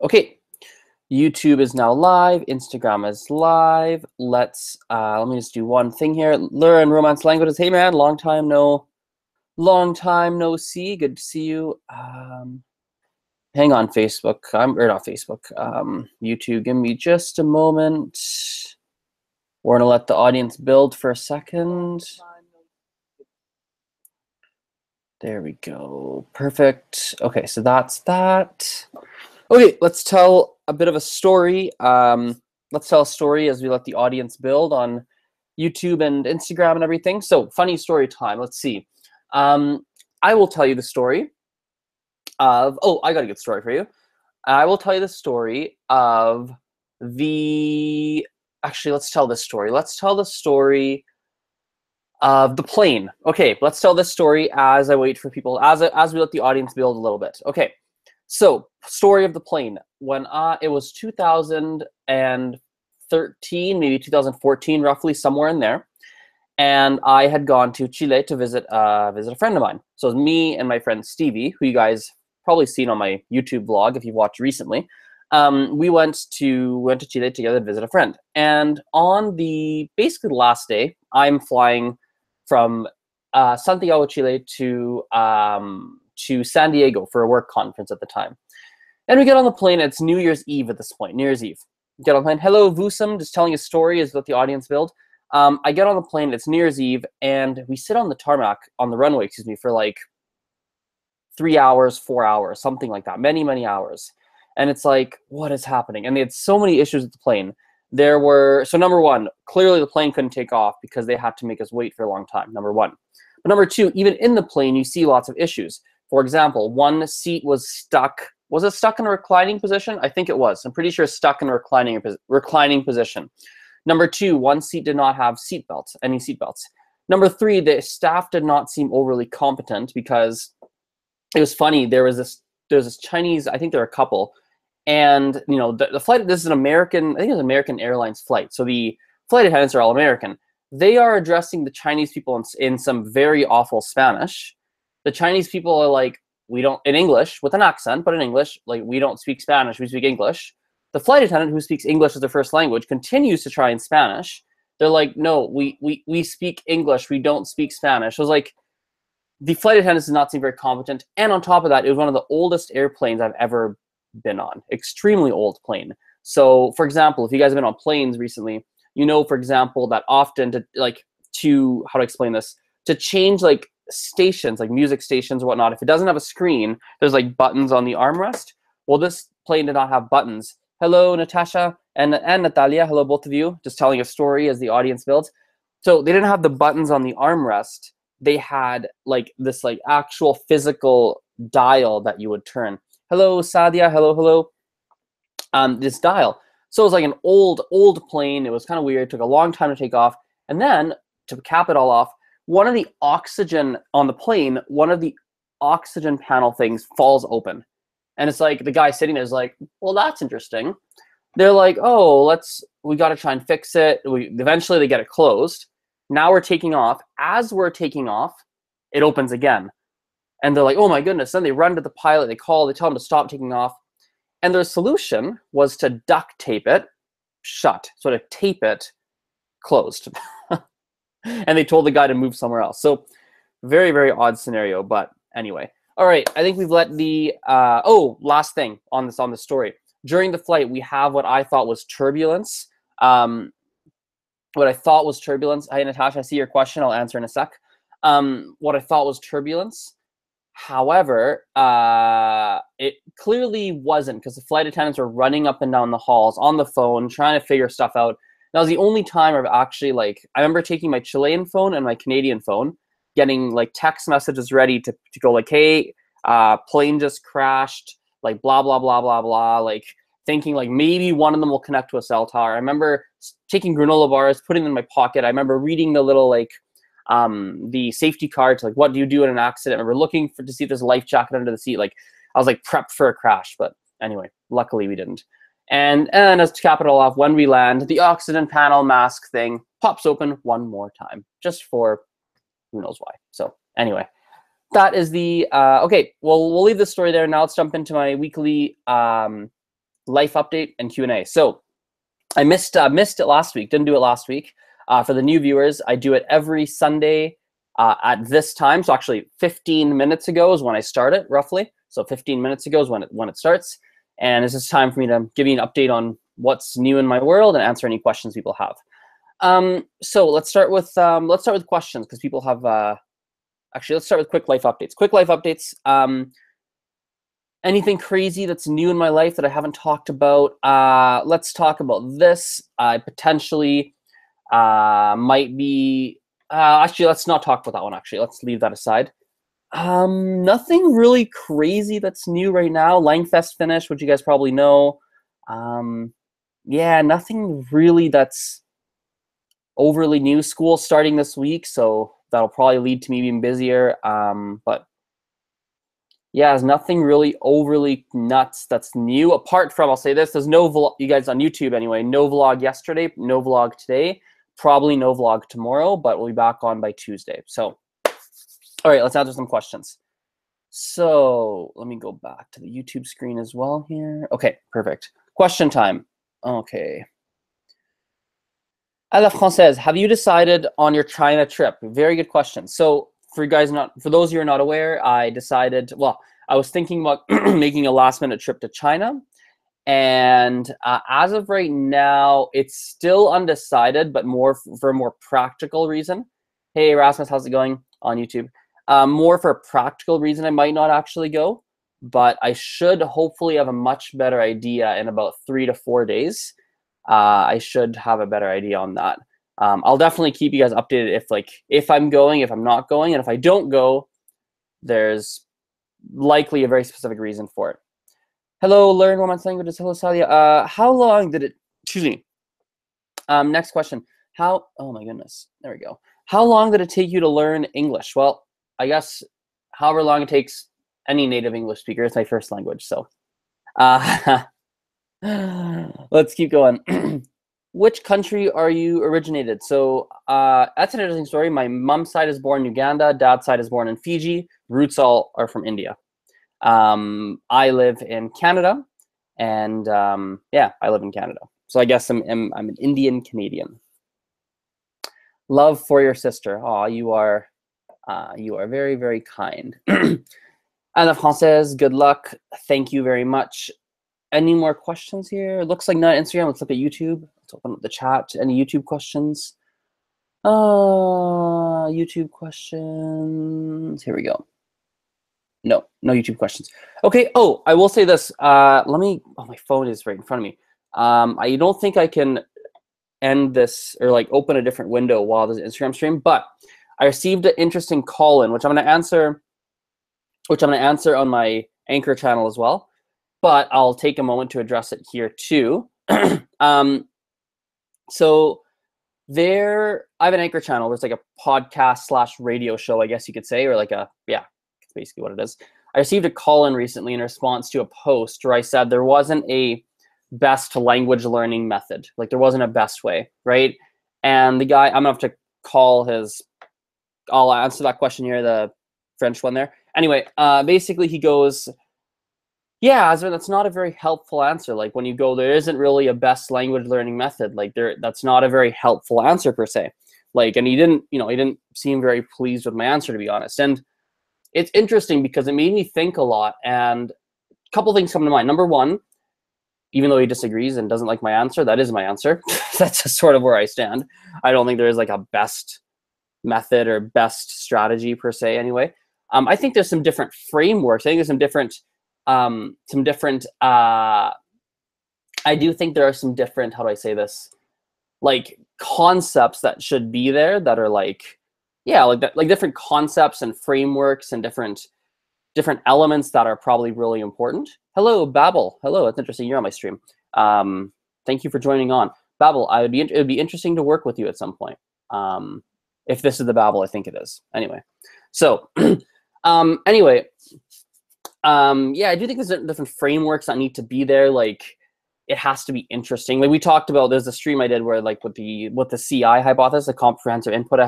Okay, YouTube is now live. Instagram is live. Let me just do one thing here. Learn Romance languages. Hey man, long time no see. Good to see you. Hang on, Facebook. Or not Facebook. YouTube. Give me just a moment. We're gonna let the audience build for a second. There we go. Perfect. Okay, so that's that. Okay, let's tell a bit of a story. Let's tell a story as we let the audience build on YouTube and Instagram and everything. So, funny story time. Let's see. I will tell you the story of. Oh, I got a good story for you. I will tell you the story of the. Actually, let's tell this story. Let's tell the story of the plane. Okay, let's tell this story as I wait for people, as we let the audience build a little bit. Okay, so story of the plane. When it was 2013, maybe 2014, roughly somewhere in there, and I had gone to Chile to visit a friend of mine. So it was me and my friend Stevie, who you guys probably seen on my YouTube vlog if you've watched recently. We went to Chile together to visit a friend, and on basically the last day, I'm flying from Santiago, Chile to San Diego for a work conference at the time. And we get on the plane. It's New Year's Eve at this point. New Year's Eve. Get on the plane. Hello, Vusam. Just telling a story is what the audience build. I get on the plane. It's New Year's Eve, and we sit on the tarmac, on the runway, excuse me, for like 3 hours, 4 hours, something like that. Many, many hours. And it's like, what is happening? And they had so many issues with the plane. So number one, clearly the plane couldn't take off because they had to make us wait for a long time, number one. But number two, even in the plane, you see lots of issues. For example, one seat was stuck. Was it stuck in a reclining position? I think it was. I'm pretty sure stuck in a reclining position. Number two, one seat did not have any seat belts. Number three, the staff did not seem overly competent because it was funny. There was this Chinese, I think there were a couple, and you know the flight. This is an American, I think it was an American Airlines flight. So the flight attendants are all American. They are addressing the Chinese people in some very awful Spanish. The Chinese people are like, we don't, in English, with an accent, but in English, like, we don't speak Spanish, we speak English. The flight attendant, who speaks English as their first language, continues to try in Spanish. They're like, no, we speak English, we don't speak Spanish. So it was like, the flight attendants did not seem very competent. And on top of that, it was one of the oldest airplanes I've ever been on. Extremely old plane. So, for example, if you guys have been on planes recently, you know, for example, that often how to explain this, to change like stations, like music stations or whatnot, if it doesn't have a screen, there's like buttons on the armrest. Well, this plane did not have buttons. Hello, Natasha and Natalia. Hello, both of you. Just telling a story as the audience builds. So they didn't have the buttons on the armrest. They had like this like actual physical dial that you would turn. Hello, Sadia. Hello. This dial. So it was like an old plane. It was kind of weird. It took a long time to take off. And then to cap it all off, one of the oxygen on the plane, one of the oxygen panel things falls open. And it's like the guy sitting there is like, well, that's interesting. They're like, oh, we got to try and fix it. Eventually they get it closed. Now we're taking off. As we're taking off, it opens again. And they're like, oh my goodness. Then they run to the pilot. They tell him to stop taking off. And their solution was to duct tape it shut. So to tape it closed. And they told the guy to move somewhere else. So very, very odd scenario. But anyway. All right. I think we've let the... last thing on the story. During the flight, we have what I thought was turbulence. Hi, Natasha, I see your question. I'll answer in a sec. What I thought was turbulence. However, it clearly wasn't, because the flight attendants were running up and down the halls on the phone, trying to figure stuff out. That was the only time I've actually, like, I remember taking my Chilean phone and my Canadian phone, getting, like, text messages ready to go, like, hey, plane just crashed, like, blah, blah, blah, blah, blah, like, thinking, like, maybe one of them will connect to a cell tower. I remember taking granola bars, putting them in my pocket. I remember reading the little, like, the safety cards, like, what do you do in an accident? I remember looking to see if there's a life jacket under the seat. Like, I was like prepped for a crash, but anyway, luckily we didn't. And as to cap it all off, when we land, the oxygen panel mask thing pops open one more time, just for who knows why. So anyway, that is the okay. Well, we'll leave this story there. Now let's jump into my weekly life update and Q&A. So I missed it last week. Didn't do it last week. For the new viewers, I do it every Sunday at this time. So actually 15 minutes ago is when I start it, roughly. So 15 minutes ago is when it starts. And it's just time for me to give you an update on what's new in my world and answer any questions people have. So let's start with questions, because people have actually, let's start with quick life updates. Quick life updates. Anything crazy that's new in my life that I haven't talked about? Let's talk about this. I potentially might be actually, let's not talk about that one. Actually, let's leave that aside. Nothing really crazy that's new right now. Langfest finished, which you guys probably know. Yeah, nothing really that's overly new. School starting this week, so that'll probably lead to me being busier. But yeah, there's nothing really overly nuts that's new. Apart from, I'll say this, there's no vlog, you guys on YouTube anyway, no vlog yesterday, no vlog today, probably no vlog tomorrow, but we'll be back on by Tuesday. So, all right, let's answer some questions. So let me go back to the YouTube screen as well here. Okay, perfect. Question time. Okay. À la Française, have you decided on your China trip? Very good question. So for those of you who are not aware, I decided, well, I was thinking about making a last minute trip to China. And as of right now, it's still undecided, but more for a more practical reason. Hey, Rasmus, how's it going on YouTube? More for a practical reason, I might not actually go, but I should hopefully have a much better idea in about 3 to 4 days. I should have a better idea on that. I'll definitely keep you guys updated if I'm going, if I'm not going, and if I don't go, there's likely a very specific reason for it. Hello, learn Romance languages. Hello, Salia. How long did it? Excuse me. Next question. Oh my goodness. There we go. How long did it take you to learn English? Well, I guess however long it takes any native English speaker. It's my first language, so. Let's keep going. Which country are you originated? So that's an interesting story. My mom's side is born in Uganda. Dad's side is born in Fiji. Roots all are from India. I live in Canada, and yeah, I live in Canada. So I guess I'm an Indian Canadian. Love for your sister. Oh, you are very, very kind. Anna Française, good luck. Thank you very much. Any more questions here? It looks like not Instagram. Let's look at YouTube. Let's open up the chat. Any YouTube questions? YouTube questions. Here we go. No YouTube questions. Okay. Oh, I will say this. Oh, my phone is right in front of me. I don't think I can end this or like open a different window while there's an Instagram stream, but I received an interesting call-in, which I'm going to answer on my Anchor channel as well. But I'll take a moment to address it here too. So I have an Anchor channel where it's like a podcast / radio show, I guess you could say, or like yeah, it's basically what it is. I received a call-in recently in response to a post where I said there wasn't a best language learning method. Like there wasn't a best way, right? And the guy, I'm gonna have to call I'll answer that question here, the French one there. Anyway, basically he goes, yeah, Azren, that's not a very helpful answer. Like when you go, there isn't really a best language learning method. Like that's not a very helpful answer per se. Like, and he didn't seem very pleased with my answer, to be honest. And it's interesting because it made me think a lot. And a couple things come to mind. Number one, even though he disagrees and doesn't like my answer, that is my answer. That's just sort of where I stand. I don't think there is like a best method or best strategy per se. Anyway, I think there's some different frameworks. I think there's some different. I do think there are some different, how do I say this, like concepts that should be there that are like, yeah, like that, like different concepts and frameworks and different elements that are probably really important. Hello, Babel. Hello, it's interesting. You're on my stream. Thank you for joining on. Babel, it would be interesting to work with you at some point. If this is the Babel, I think it is. Anyway, so anyway. Yeah, I do think there's different frameworks that need to be there. Like, it has to be interesting. Like we talked about, there's a stream I did where like with the CI hypothesis, the comprehensive input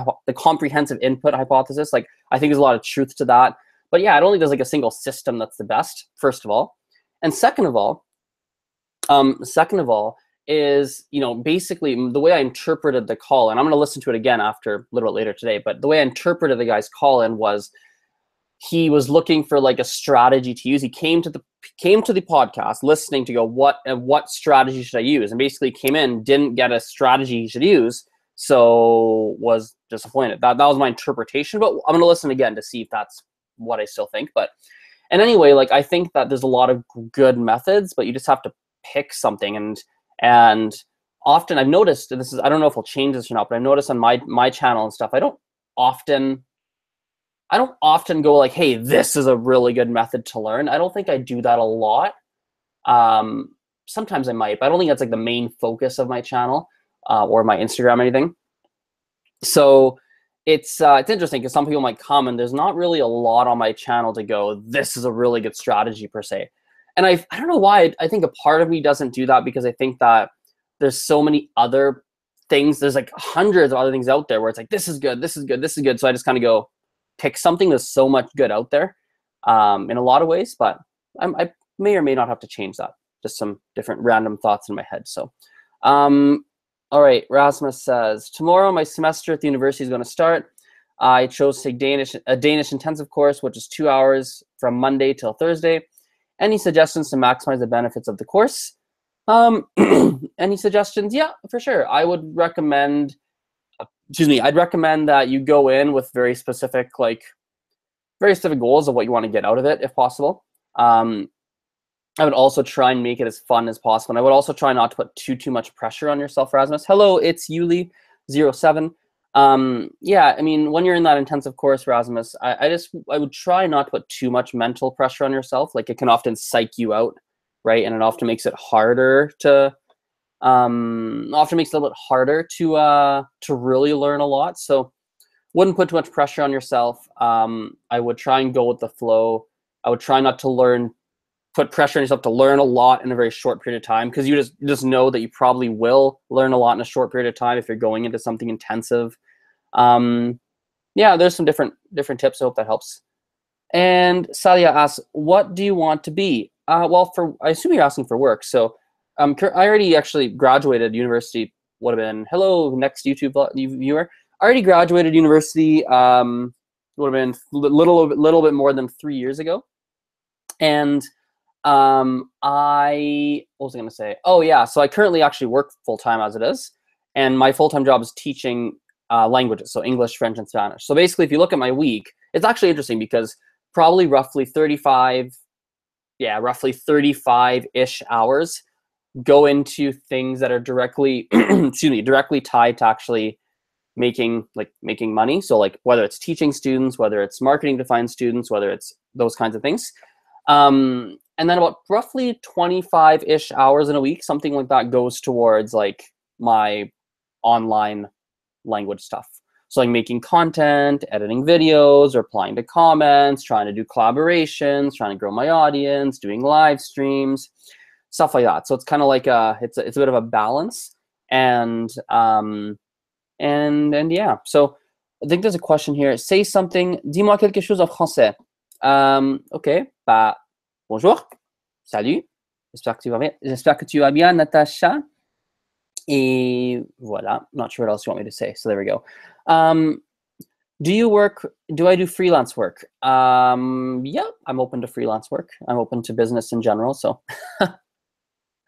hypothesis. Like I think there's a lot of truth to that. But yeah, I don't think there's like a single system that's the best, first of all. And second of all, Second of all is, basically the way I interpreted the call, and I'm going to listen to it again after a little bit later today, but the way I interpreted the guy's call in was he was looking for like a strategy to use. He came to the podcast listening to go, what strategy should I use? And basically came in, didn't get a strategy he should use, so was disappointed. That was my interpretation, but I'm going to listen again to see if that's what I still think. And anyway, like, I think that there's a lot of good methods, but you just have to pick something. And often I've noticed, and I don't know if I'll change this or not, but I've noticed on my channel and stuff, I don't often go like, hey, this is a really good method to learn. I don't think I do that a lot. Sometimes I might, but I don't think that's like the main focus of my channel or my Instagram or anything. So it's interesting because some people might come and there's not really a lot on my channel to go, this is a really good strategy per se. And I don't know why. I think a part of me doesn't do that because I think that there's so many other things. There's like hundreds of other things out there where it's like, this is good, this is good, this is good. So I just kind of go pick something. There's so much good out there in a lot of ways, but I may or may not have to change that. Just some different random thoughts in my head. So, all right, Rasmus says, tomorrow my semester at the university is going to start. I chose to take a Danish intensive course, which is 2 hours from Monday till Thursday. Any suggestions to maximize the benefits of the course? Any suggestions? Yeah, for sure. I would recommend, I'd recommend that you go in with very specific goals of what you want to get out of it, if possible. I would also try and make it as fun as possible. And I would also try not to put too much pressure on yourself, Rasmus. Hello, it's Yuli07. Yeah, I mean, when you're in that intensive course, Rasmus, I would try not to put too much mental pressure on yourself. Like, it can often psych you out, right? And it often makes it harder to, often makes it a little bit harder to really learn a lot. So wouldn't put too much pressure on yourself. I would try and go with the flow. I would try not to put pressure on yourself to learn a lot in a very short period of time, because you just know that you probably will learn a lot in a short period of time if you're going into something intensive. Yeah, there's some different tips. I hope that helps. And Salia asks, what do you want to be? Well, I assume you're asking for work. So I already actually graduated university. Would have been, hello, next YouTube viewer. I already graduated university. Would have been little bit more than 3 years ago. And what was I going to say? Oh yeah, so I currently actually work full-time as it is, and my full-time job is teaching languages, so English, French, and Spanish. So basically, if you look at my week, it's actually interesting because probably roughly 35-ish hours go into things that are directly directly tied to actually making money. So like whether it's teaching students, whether it's marketing to find students, whether it's those kinds of things. And then about roughly 25-ish hours in a week, something like that, goes towards like my online language stuff. So like making content, editing videos, replying to comments, trying to do collaborations, trying to grow my audience, doing live streams, stuff like that. So it's kind of like it's a bit of a balance. And yeah. So I think there's a question here. Say something. Dis-moi quelque chose en français. Ok. Bah, bonjour. Salut. J'espère que tu vas bien. J'espère que tu vas bien, Natasha. Et voilà. Not sure what else you want me to say. So there we go. Do I do freelance work? Yeah, I'm open to freelance work. I'm open to business in general. So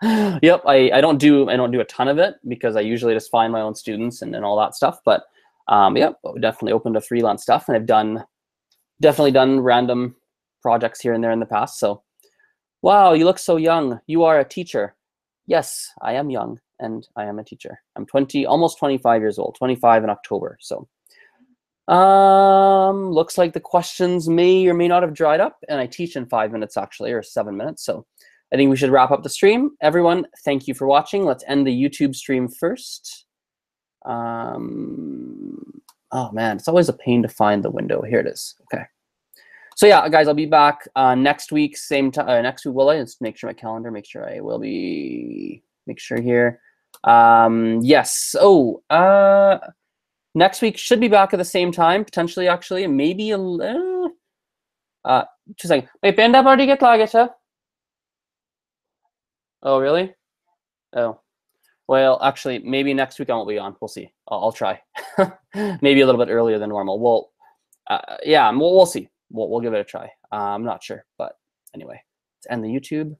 yep, I don't do a ton of it because I usually just find my own students and all that stuff. But yeah, definitely open to freelance stuff, and I've definitely done random projects here and there in the past. So wow, you look so young. You are a teacher. Yes, I am young and I am a teacher. I'm almost 25 years old, 25 in October. So looks like the questions may or may not have dried up, and I teach in 5 minutes actually, or 7 minutes. So I think we should wrap up the stream. Everyone, thank you for watching. Let's end the YouTube stream first. Oh man, it's always a pain to find the window. Here it is. Okay. So yeah, guys, I'll be back next week, same time. Next week, will I? Let's make sure my calendar. Make sure I will be. Make sure here. Yes. Oh. Next week should be back at the same time, potentially. Actually, maybe a little. Just like, wait, panda party get laget. Oh really? Oh, well, actually, maybe next week I won't be on. We'll see. I'll try. Maybe a little bit earlier than normal. Well, yeah, we'll see. We'll give it a try. I'm not sure, but anyway, let's end the YouTube.